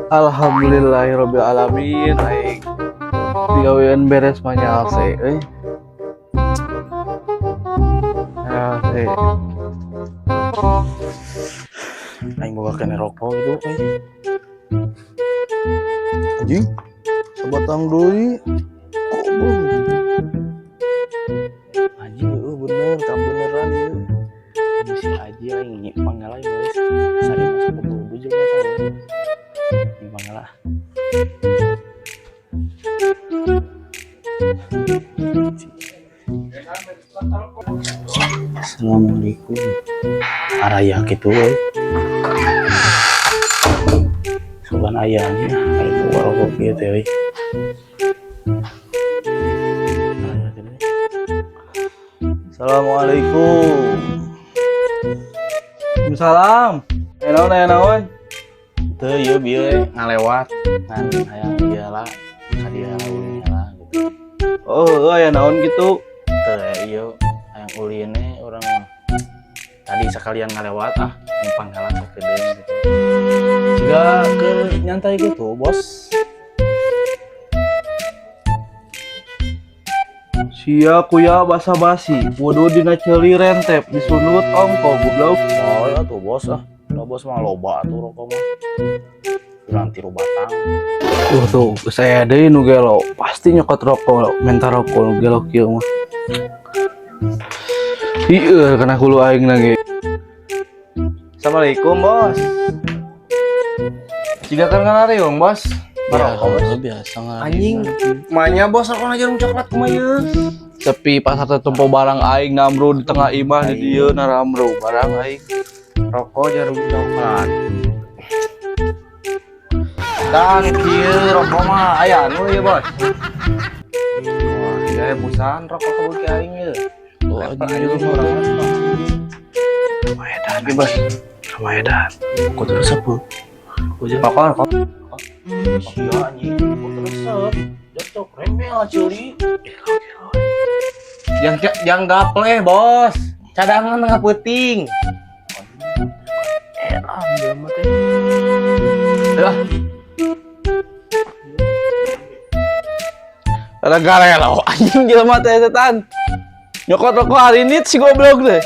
Alhamdulillahirabbil alamin. Aing digawean beres mah nyaelse euy. Nyaelse. Aing bawa kena rokok itu Anjing. Sebatang deui. Goblok. anjing bener kam beneran ieu si Haji aing panggala guys sari masuk ke bujur eta ini panggala Assalamualaikum araya kitu we sogan ayahnya aya bawa rokok kieu teh we Assalamualaikum. Waalaikumsalam. Naon? teu ieu bieu ngalewat ngan hayang ieu lah sadia ulin lah gitu Oh, aya naon gitu. teu ieu hayang ulin urang tadi sekalian ngalewat numpang ngalah sakedeung gitu juga ke nyantai gitu bos Sia kuya basa-basi. Kudu dina ceuli rentep disundut ongko goblok. oh ya tuh bos udah bos mah loba tuh rokok mah kurang tiru batang Tuh saya deui nu gelo. Pasti nyokot rokok, menta rokok nu gelo kieu mah. Ieu kana hulu aing lagi. Assalamualaikum, Bos. Ciga kan ngariung, Bos. Barokah, Bos. biasa nggak Anjing, manya Bos aku ngajarum coklat kumaha Sepi pasar teh tempo barang aing namru di tengah imah di dieu naramru barang aing. Rokok jarum coklat. Dan kieu rokok mah aya anu ieu, Bos. Wah, ieu busan rokok kabur ki aing ieu. oh anjing juga orang Maedan, Bos. Maedan. kok terus apa Rokok. sia anjing kok resep jatuh remel ceuli Yang gaple, Bos. Cadangan tengah peuting. eram dia mah teh Dah. Ada garelo anjing jelema teh setan. Nyokot rokok hari ini si goblok teh.